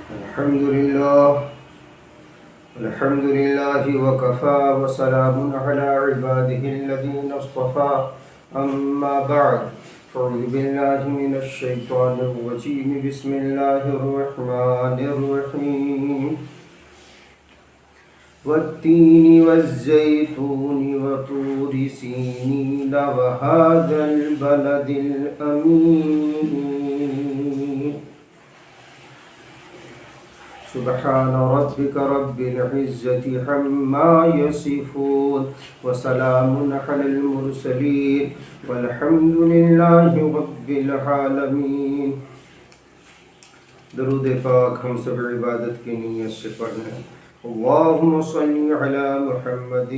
الحمد لله وكفى وسلام على عباده الذين اصطفى أما بعد أعوذ بالله من الشيطان الرجيم بسم الله الرحمن الرحيم والتين والزيتون وطور سينين وهذا البلد الأمين سبحان ربك رب العزة عما يصفون وسلام على المرسلين والحمد لله رب العالمين۔ درود پاک ہم سب عبادت کی نیت سے پڑھنا ہے۔ اللهم صل على محمد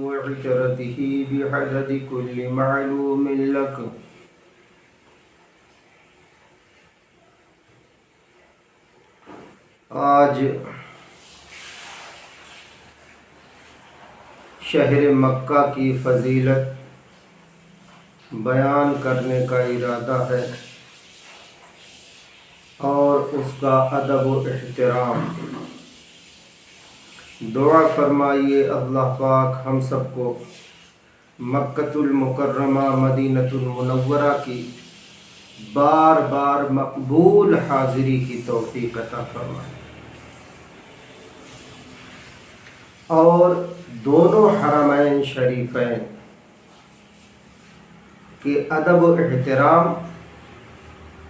وعترته بعدد كل معلوم لك۔ آج شہر مکہ کی فضیلت بیان کرنے کا ارادہ ہے اور اس کا ادب و احترام۔ دعا فرمائیے اللہ پاک ہم سب کو مکۃ المکرمہ مدینۃ المنورہ کی بار بار مقبول حاضری کی توفیق عطا فرمائے اور دونوں حرمین شریفین کے ادب و احترام،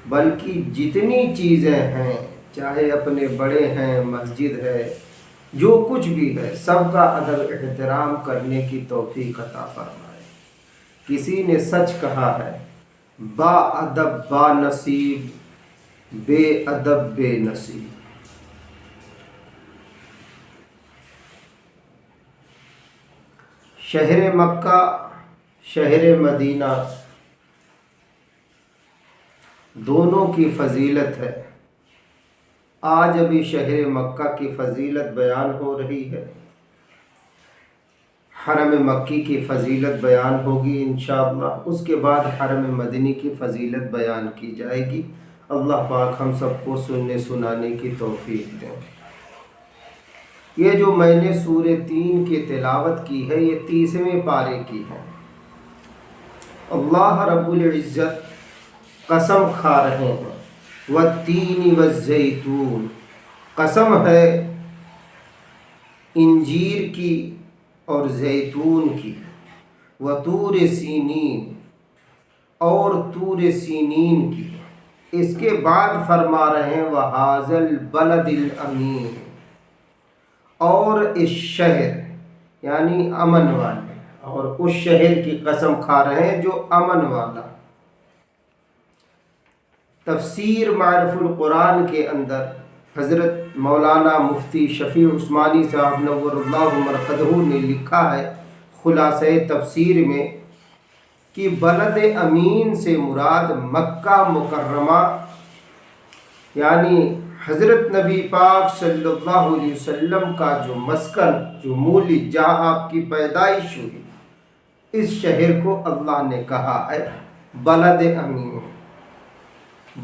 بلکہ جتنی چیزیں ہیں، چاہے اپنے بڑے ہیں، مسجد ہے، جو کچھ بھی ہے، سب کا ادب احترام کرنے کی توفیق عطا فرمائے۔ کسی نے سچ کہا ہے، با ادب با نصیب، بے ادب بے نصیب۔ شہر مکہ، شہر مدینہ دونوں کی فضیلت ہے۔ آج ابھی شہر مکہ کی فضیلت بیان ہو رہی ہے، حرم مکی کی فضیلت بیان ہوگی انشاءاللہ، اس کے بعد حرم مدنی کی فضیلت بیان کی جائے گی۔ اللہ پاک ہم سب کو سننے سنانے کی توفیق دیں۔ یہ جو میں نے سورہ 3 کی تلاوت کی ہے، یہ 30ویں پارے کی ہے۔ اللہ رب العزت قسم کھا رہے ہیں، والتین والزیتون، قسم ہے انجیر کی اور زیتون کی، وطور سینین، اور طور سینین کی۔ اس کے بعد فرما رہے ہیں وہذا البلد الامین، اور اس شہر یعنی امن والے، اور اس شہر کی قسم کھا رہے ہیں جو امن والا۔ تفسیر معرف القرآن کے اندر حضرت مولانا مفتی شفیع عثمانی صاحب نور اللہ مرقدہ نے لکھا ہے خلاصہ تفسیر میں کہ بلد امین سے مراد مکہ مکرمہ، یعنی حضرت نبی پاک صلی اللہ علیہ وسلم کا جو مسکن، جو مولی، جہاں آپ کی پیدائش ہوئی، اس شہر کو اللہ نے کہا ہے بلد امین۔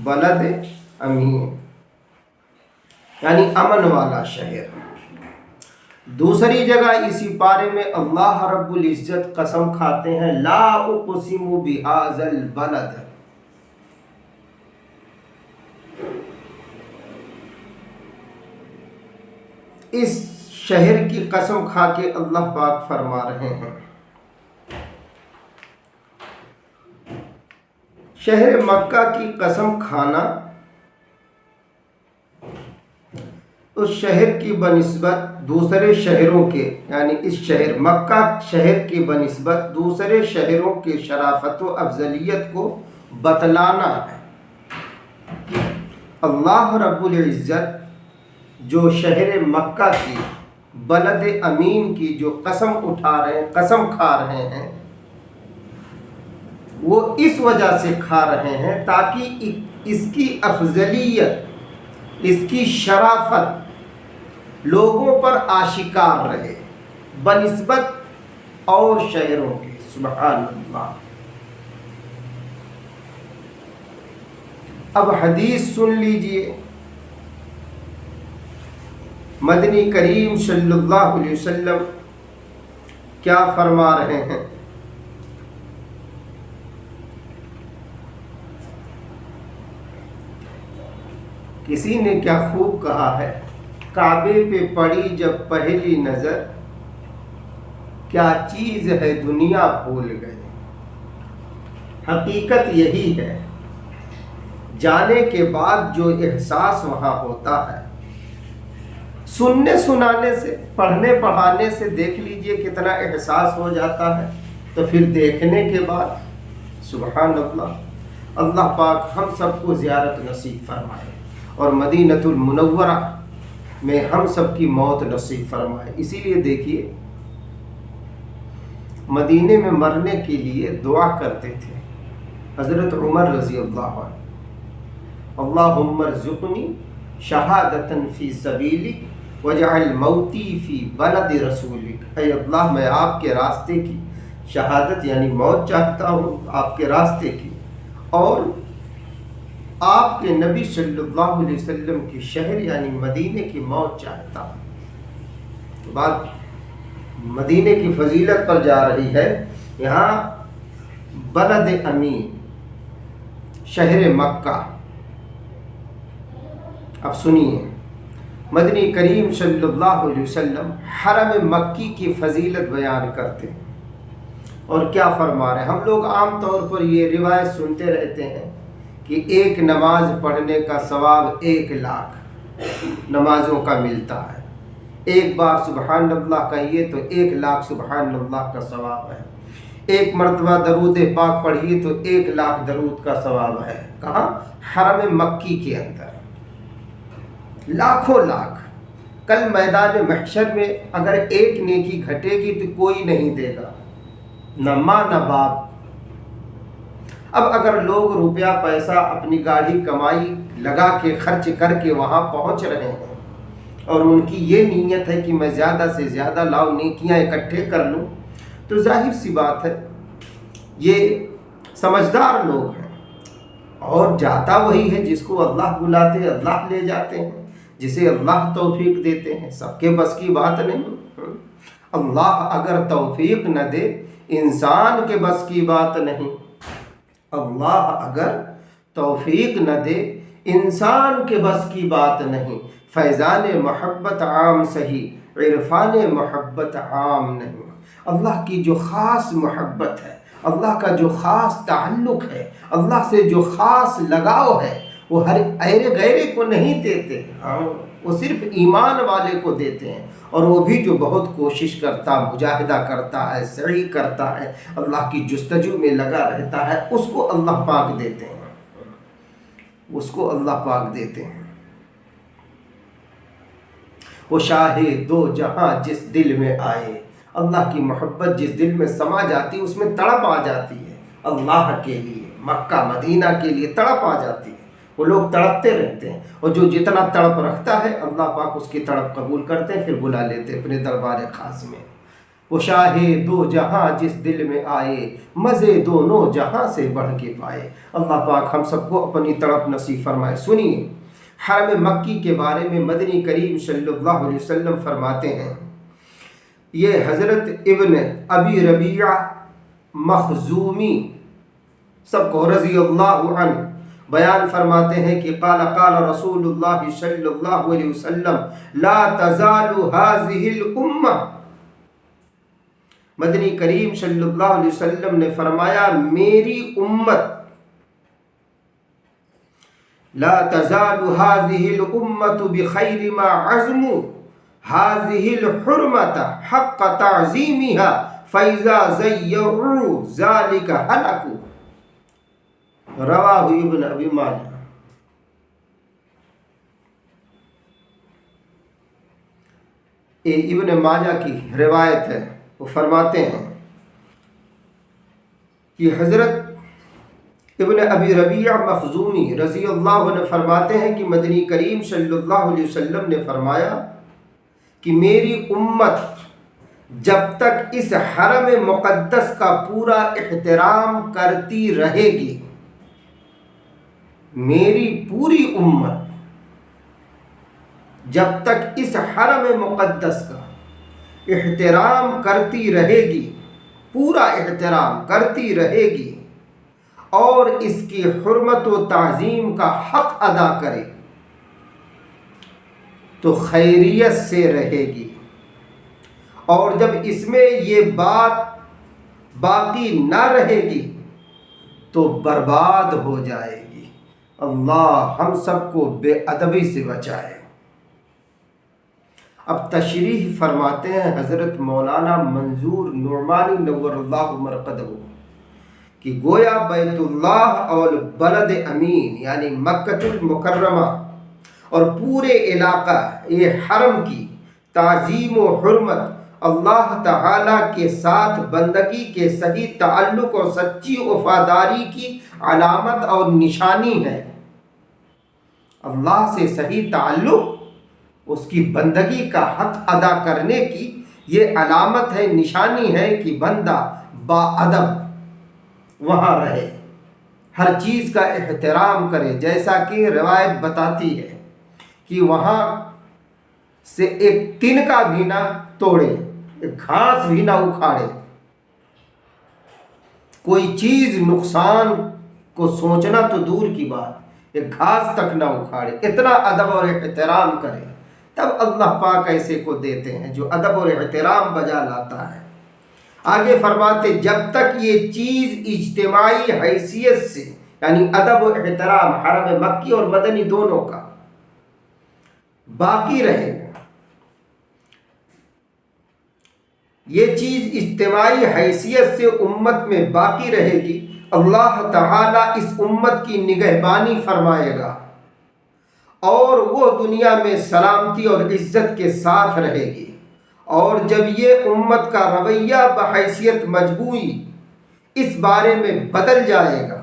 بلد امین یعنی امن والا شہر۔ دوسری جگہ اسی پارے میں اللہ رب العزت قسم کھاتے ہیں لا اقسم بہذا البلد، اس شہر کی قسم کھا کے اللہ پاک فرما رہے ہیں۔ شہر مکہ کی قسم کھانا اس شہر کی بنسبت دوسرے شہروں کے، یعنی اس شہر مکہ شہر کی بنسبت دوسرے شہروں کے شرافت و افضلیت کو بتلانا ہے۔ اللہ رب العزت جو شہر مکہ کی بلد امین کی جو قسم اٹھا رہے ہیں، قسم کھا رہے ہیں، وہ اس وجہ سے کھا رہے ہیں تاکہ اس کی افضلیت، اس کی شرافت لوگوں پر آشکار رہے بنسبت اور شہروں کے۔ سبحان اللہ۔ اب حدیث سن لیجئے، مدنی کریم صلی اللہ علیہ وسلم کیا فرما رہے ہیں؟ کسی نے کیا خوب کہا ہے، کعبے پہ پڑی جب پہلی نظر، کیا چیز ہے دنیا بھول گئے۔ حقیقت یہی ہے، جانے کے بعد جو احساس وہاں ہوتا ہے، سننے سنانے سے، پڑھنے پڑھانے سے دیکھ لیجئے کتنا احساس ہو جاتا ہے، تو پھر دیکھنے کے بعد سبحان اللہ، اللہ پاک ہم سب کو زیارت نصیب فرمائے اور مدینۃ المنورہ میں ہم سب کی موت نصیب فرمائے۔ اسی لیے دیکھیے مدینے میں مرنے کے لیے دعا کرتے تھے حضرت عمر رضی اللہ عنہ، اللہم ارزقنی شہادۃ فی سبیلک واجعل موتی فی بلد رسولک۔ اے اللہ، میں آپ کے راستے کی شہادت یعنی موت چاہتا ہوں، آپ کے راستے کی، اور آپ کے نبی صلی اللہ علیہ وسلم کی شہر یعنی مدینے کی موت چاہتا ہوں۔ بات مدینے کی فضیلت پر جا رہی ہے۔ یہاں بلد امین، شہر مکہ۔ اب سنیے، مدنی کریم صلی اللہ علیہ وسلم حرم مکی کی فضیلت بیان کرتے ہیں، اور کیا فرما رہے ہیں؟ ہم لوگ عام طور پر یہ روایت سنتے رہتے ہیں کہ ایک نماز پڑھنے کا ثواب 1,00,000 نمازوں کا ملتا ہے، ایک بار سبحان اللہ کہیے تو 1,00,000 سبحان اللہ کا ثواب ہے، ایک مرتبہ درود پاک پڑھیے تو 1,00,000 درود کا ثواب ہے۔ کہاں؟ حرم مکی کے اندر لاکھوں لاکھ۔ کل میدان محشر میں اگر ایک نیکی گھٹے گی تو کوئی نہیں دے گا، نہ ماں نہ باپ۔ اب اگر لوگ روپیہ پیسہ اپنی گاڑی کمائی لگا کے خرچ کر کے وہاں پہنچ رہے ہیں اور ان کی یہ نیت ہے کہ میں زیادہ سے زیادہ لاؤ نیکیاں اکٹھے کر لوں، تو ظاہر سی بات ہے یہ سمجھدار لوگ ہیں، اور جاتا وہی ہے جس کو اللہ بلاتے ہیں، اللہ لے جاتے ہیں، جسے اللہ توفیق دیتے ہیں۔ سب کے بس کی بات نہیں، اللہ اگر توفیق نہ دے انسان کے بس کی بات نہیں، اللہ اگر توفیق نہ دے انسان کے بس کی بات نہیں۔ فیضان محبت عام صحیح، عرفان محبت عام نہیں۔ اللہ کی جو خاص محبت ہے، اللہ کا جو خاص تعلق ہے، اللہ سے جو خاص لگاؤ ہے، وہ ہر ایرے غیرے کو نہیں دیتے، وہ صرف ایمان والے کو دیتے ہیں، اور وہ بھی جو بہت کوشش کرتا، مجاہدہ کرتا ہے، سعی کرتا ہے، اللہ کی جستجو میں لگا رہتا ہے، اس کو اللہ پاک دیتے ہیں، اس کو اللہ پاک دیتے ہیں۔ وہ شاہ دو جہاں جس دل میں آئے، اللہ کی محبت جس دل میں سما جاتی اس میں تڑپ آ جاتی ہے، اللہ کے لیے، مکہ مدینہ کے لیے تڑپ آ جاتی ہے۔ وہ لوگ تڑپتے رہتے ہیں، اور جو جتنا تڑپ رکھتا ہے اللہ پاک اس کی تڑپ قبول کرتے ہیں، پھر بلا لیتے ہیں اپنے دربار خاص میں۔ وہ شاہ دو جہاں جس دل میں آئے، مزے دونوں جہاں سے بڑھ کے پائے۔ اللہ پاک ہم سب کو اپنی تڑپ نصیب فرمائے۔ سنیے، حرم مکی کے بارے میں مدنی کریم صلی اللہ علیہ وسلم فرماتے ہیں، یہ حضرت ابن ابی ربیعہ مخزومی سب کو رضی اللہ عنہ بیان فرماتے ہیں کہ قال رسول اللہ صلی اللہ علیہ وسلم لا تزال هذه الامہ، مدنی کریم صلی اللہ علیہ وسلم نے فرمایا میری امت، لا تزال هذه الامة بخير ما عزموا هذه الحرمة حق تعظيمها فإذا زيروا ذلك هلكوا۔ رواہ ابن ابی ماجہ۔ یہ ابن ماجہ کی روایت ہے، وہ فرماتے ہیں کہ حضرت ابن ابی ربیعہ مخزومی رضی اللہ عنہ فرماتے ہیں کہ مدنی کریم صلی اللہ علیہ وسلم نے فرمایا کہ میری امت جب تک اس حرم مقدس کا پورا احترام کرتی رہے گی، میری پوری امت جب تک اس حرم مقدس کا احترام کرتی رہے گی، پورا احترام کرتی رہے گی اور اس کی حرمت و تعظیم کا حق ادا کرے تو خیریت سے رہے گی، اور جب اس میں یہ بات باقی نہ رہے گی تو برباد ہو جائے گی۔ اللہ ہم سب کو بے ادبی سے بچائے۔ اب تشریح فرماتے ہیں حضرت مولانا منظور نعمانی نور اللہ مرقدہ کہ گویا بیت اللہ اور بلد امین یعنی مکۃ المکرمہ اور پورے علاقہ یہ حرم کی تعظیم و حرمت اللہ تعالیٰ کے ساتھ بندگی کے صحیح تعلق اور سچی وفاداری کی علامت اور نشانی ہے۔ اللہ سے صحیح تعلق، اس کی بندگی کا حق ادا کرنے کی یہ علامت ہے، نشانی ہے کہ بندہ با ادب وہاں رہے، ہر چیز کا احترام کرے، جیسا کہ روایت بتاتی ہے کہ وہاں سے ایک تنکا بھی نہ توڑے، ایک گھاس بھی نہ اکھاڑے، کوئی چیز نقصان کو سوچنا تو دور کی بات، ایک گھاس تک نہ اکھاڑے، اتنا ادب اور احترام کرے۔ تب اللہ پاک ایسے کو دیتے ہیں جو ادب اور احترام بجا لاتا ہے۔ آگے فرماتے جب تک یہ چیز اجتماعی حیثیت سے یعنی ادب و احترام حرم مکی اور مدنی دونوں کا باقی رہے گا، یہ چیز اجتماعی حیثیت سے امت میں باقی رہے گی، اللہ تعالیٰ اس امت کی نگہبانی فرمائے گا اور وہ دنیا میں سلامتی اور عزت کے ساتھ رہے گی۔ اور جب یہ امت کا رویہ بحیثیت مجموعی اس بارے میں بدل جائے گا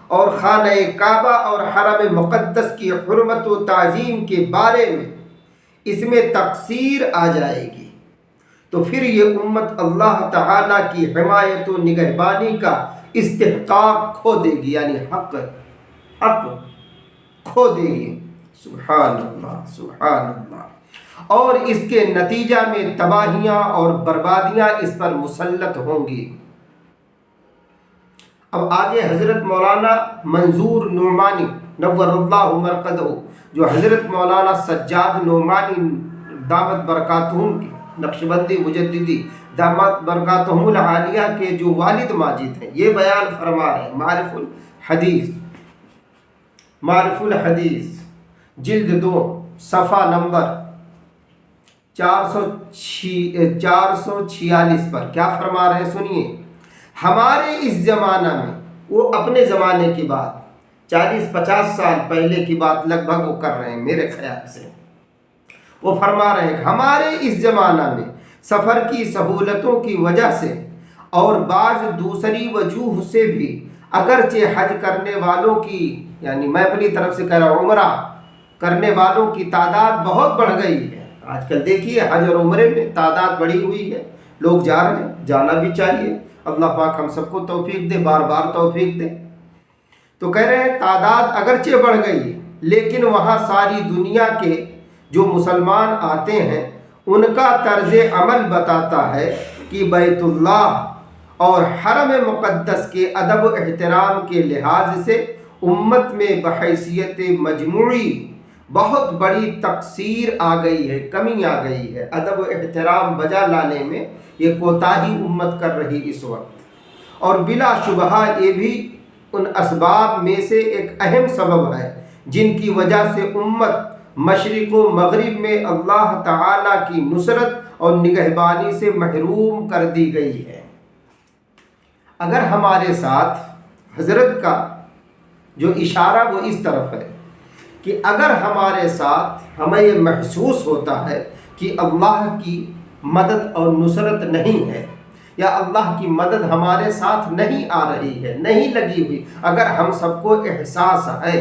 اور خانہ کعبہ اور حرم مقدس کی حرمت و تعظیم کے بارے میں اس میں تقصیر آ جائے گی، تو پھر یہ امت اللہ تعالیٰ کی حمایت و نگہبانی کا استحقاق کھو دے گی، یعنی حق کھو دے گی۔ سبحان اللہ سبحان اللہ۔ اور اس کے نتیجہ میں تباہیاں اور بربادیاں اس پر مسلط ہوں گی۔ اب آگے حضرت مولانا منظور نعمانی نور اللہ مرقدہ جو حضرت مولانا سجاد نعمانی دامت برکاتہم کی نقشبندی مجددی دامت برکاتہم العالیہ کے جو والد ماجد ہیں، یہ بیان فرما رہے ہیں معرف الحدیث جلد 2 صفحہ نمبر 446 پر کیا فرما رہے ہیں، سنیے۔ ہمارے اس زمانہ میں، وہ اپنے زمانے کی بات 40-50 سال پہلے کی بات لگ بھگ وہ کر رہے ہیں میرے خیال سے، وہ فرما رہے ہیں ہمارے اس زمانہ میں سفر کی سہولتوں کی وجہ سے اور بعض دوسری وجوہ سے بھی اگرچہ حج کرنے والوں کی یعنی میں اپنی طرف سے کہہ رہا ہوں عمرہ کرنے والوں کی تعداد بہت بڑھ گئی ہے۔ آج کل دیکھیے حج اور عمرے میں تعداد بڑھی ہوئی ہے، لوگ جا رہے ہیں، جانا بھی چاہیے، اللہ پاک ہم سب کو توفیق دے، بار بار توفیق دے۔ تو کہہ رہے ہیں تعداد اگرچہ بڑھ گئی لیکن وہاں ساری دنیا کے جو مسلمان آتے ہیں ان کا طرز عمل بتاتا ہے کہ بیت اللہ اور حرم مقدس کے ادب و احترام کے لحاظ سے امت میں بحیثیت مجموعی بہت بڑی تقصیر آ گئی ہے، کمی آ گئی ہے، ادب و احترام بجا لانے میں یہ کوتاہی امت کر رہی اس وقت، اور بلا شبہ یہ بھی ان اسباب میں سے ایک اہم سبب ہے جن کی وجہ سے امت مشرق و مغرب میں اللہ تعالیٰ کی نصرت اور نگہبانی سے محروم کر دی گئی ہے۔ اگر ہمارے ساتھ حضرت کا جو اشارہ وہ اس طرف ہے کہ اگر ہمارے ساتھ ہمیں یہ محسوس ہوتا ہے کہ اللہ کی مدد اور نصرت نہیں ہے یا اللہ کی مدد ہمارے ساتھ نہیں آ رہی ہے، نہیں لگی ہوئی، اگر ہم سب کو احساس ہے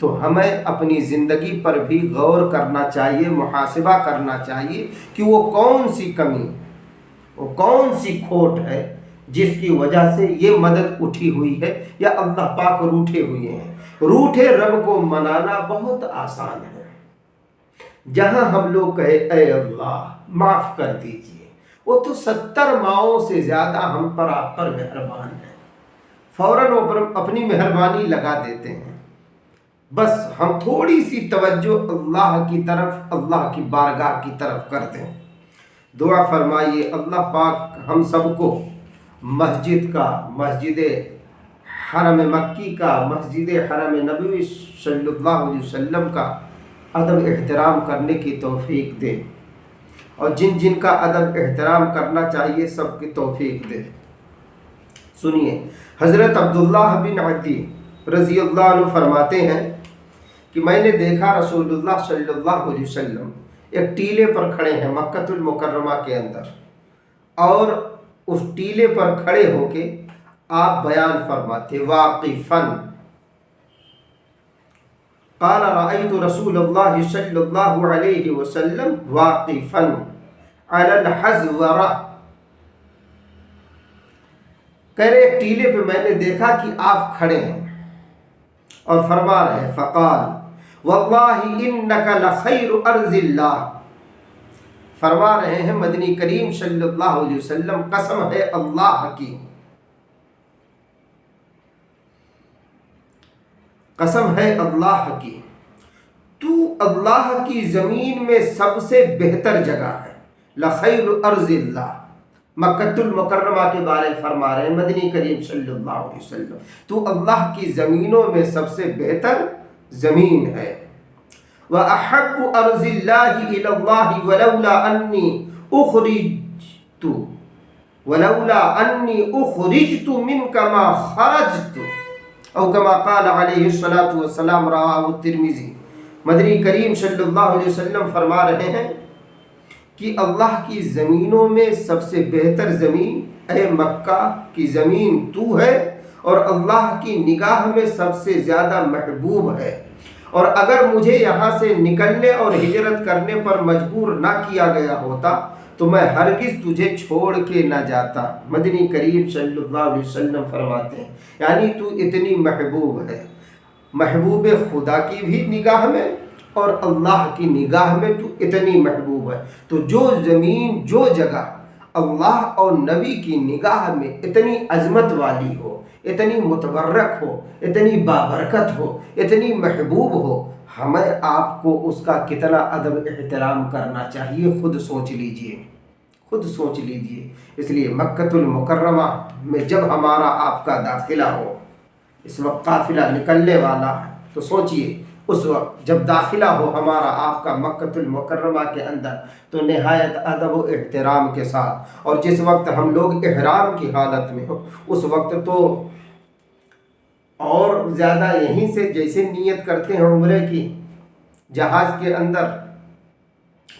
تو ہمیں اپنی زندگی پر بھی غور کرنا چاہیے، محاسبہ کرنا چاہیے کہ وہ کون سی کمی، وہ کون سی کھوٹ ہے جس کی وجہ سے یہ مدد اٹھی ہوئی ہے یا اللہ پاک روٹھے ہوئے ہیں۔ روٹھے رب کو منانا بہت آسان ہے، جہاں ہم لوگ کہے اے اللہ معاف کر دیجئے، وہ تو 70 ماؤں سے زیادہ ہم پر آپ پر مہربان ہے، فوراً اپنی مہربانی لگا دیتے ہیں۔ بس ہم تھوڑی سی توجہ اللہ کی طرف، اللہ کی بارگاہ کی طرف کرتے ہیں۔ دعا فرمائیے اللہ پاک ہم سب کو مسجد کا، مسجد حرم مکی کا، مسجد حرم نبوی صلی اللہ علیہ وسلم کا ادب احترام کرنے کی توفیق دے، اور جن جن کا ادب احترام کرنا چاہیے سب کی توفیق دے۔ سنیے، حضرت عبداللہ بن عدی رضی اللہ عنہ فرماتے ہیں کہ میں نے دیکھا رسول اللہ صلی اللہ علیہ وسلم ایک ٹیلے پر کھڑے ہیں مکہ المکرمہ کے اندر، اور اس ٹیلے پر کھڑے ہو کے آپ بیان فرماتے واقفاً، قال رأيت رسول الله صلی اللہ علیہ وسلم واقفاً على الحزورة، کہہ رہے ایک ٹیلے پہ میں نے دیکھا کہ آپ کھڑے ہیں اور فرما رہے ہیں، فقال واللہ انك لخیر ارض اللہ، فرما رہے ہیں مدنی کریم صلی اللہ علیہ وسلم قسم ہے اللہ کی، قسم ہے اللہ کی، تو اللہ کی زمین میں سب سے بہتر جگہ ہے۔ لخیر ارض اللہ، مکہ المکرمہ کے بارے فرما رہے ہیں مدنی کریم صلی اللہ علیہ وسلم، تو اللہ کی زمینوں میں سب سے بہتر زمین ہے۔ وَأَحَبُّ أَرْضِ اللَّهِ إِلَى اللَّهِ وَلَوْلَا أَنِّي أُخْرِجْتُ مِنْكَ مَا خَرَجْتُ، او کما قال علیہ الصلوۃ والسلام، رواہ الترمذی۔ مدنی کریم صلی اللہ علیہ وسلم فرما رہے ہیں کہ اللہ کی زمینوں میں سب سے بہتر زمین اے مکہ کی زمین تو ہے، اور اللہ کی نگاہ میں سب سے زیادہ محبوب ہے، اور اگر مجھے یہاں سے نکلنے اور ہجرت کرنے پر مجبور نہ کیا گیا ہوتا تو میں ہرگز تجھے چھوڑ کے نہ جاتا۔ مدنی کریم صلی اللہ علیہ وسلم فرماتے ہیں یعنی تو اتنی محبوب ہے، محبوب خدا کی بھی نگاہ میں اور اللہ کی نگاہ میں تو اتنی محبوب ہے، تو جو زمین، جو جگہ اللہ اور نبی کی نگاہ میں اتنی عظمت والی ہو، اتنی متبرک ہو، اتنی بابرکت ہو، اتنی محبوب ہو، ہمیں آپ کو اس کا کتنا ادب احترام کرنا چاہیے، خود سوچ لیجئے، خود سوچ لیجئے۔ اس لیے مکہ المکرمہ میں جب ہمارا آپ کا داخلہ ہو، اس وقت قافلہ نکلنے والا ہے، تو سوچئے اس وقت جب داخلہ ہو ہمارا آپ کا مکہ المکرمہ کے اندر تو نہایت ادب و احترام کے ساتھ، اور جس وقت ہم لوگ احرام کی حالت میں ہو اس وقت تو اور زیادہ یہیں سے جیسے نیت کرتے ہیں عمرے کی، جہاز کے اندر،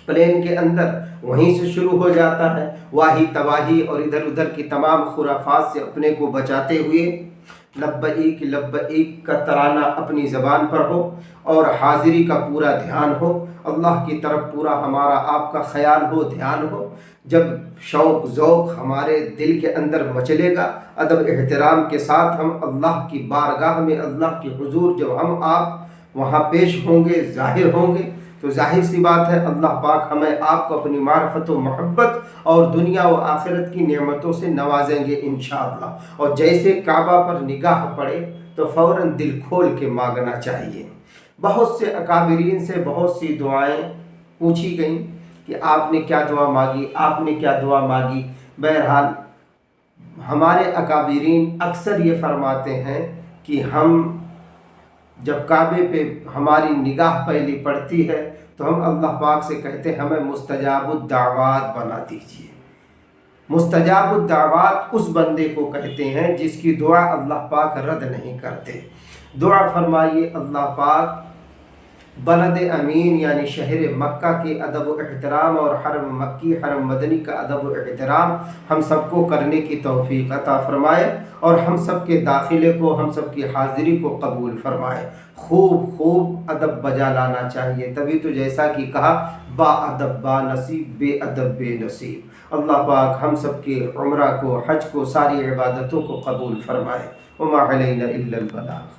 پلین کے اندر، وہیں سے شروع ہو جاتا ہے واہی تباہی اور ادھر ادھر کی تمام خرافات سے اپنے کو بچاتے ہوئے لبیک لبیک کا ترانہ اپنی زبان پر ہو، اور حاضری کا پورا دھیان ہو، اللہ کی طرف پورا ہمارا آپ کا خیال ہو، دھیان ہو۔ جب شوق ذوق ہمارے دل کے اندر مچلے گا، ادب احترام کے ساتھ ہم اللہ کی بارگاہ میں، اللہ کے حضور جب ہم آپ وہاں پیش ہوں گے، ظاہر ہوں گے، تو ظاہر سی بات ہے اللہ پاک ہمیں آپ کو اپنی معرفت و محبت اور دنیا و آخرت کی نعمتوں سے نوازیں گے انشاءاللہ۔ اور جیسے کعبہ پر نگاہ پڑے تو فوراً دل کھول کے مانگنا چاہیے۔ بہت سے اکابرین سے بہت سی دعائیں پوچھی گئیں کہ آپ نے کیا دعا مانگی، آپ نے کیا دعا مانگی۔ بہرحال ہمارے اکابرین اکثر یہ فرماتے ہیں کہ ہم جب کعبے پہ ہماری نگاہ پہلی پڑتی ہے تو ہم اللہ پاک سے کہتے ہیں ہمیں مستجاب الدعوات بنا دیجیے۔ مستجاب الدعوات اس بندے کو کہتے ہیں جس کی دعا اللہ پاک رد نہیں کرتے۔ دعا فرمائیے اللہ پاک بلد امین یعنی شہر مکہ کے ادب و احترام اور حرم مکی، حرم مدنی کا ادب و احترام ہم سب کو کرنے کی توفیق عطا فرمائے، اور ہم سب کے داخلے کو، ہم سب کی حاضری کو قبول فرمائے۔ خوب خوب ادب بجا لانا چاہیے، تبھی تو جیسا کہ کہا با ادب با نصیب، بے ادب بے نصیب۔ اللہ پاک ہم سب کے عمرہ کو، حج کو، ساری عبادتوں کو قبول فرمائے۔ وما علینا الا البلاغ۔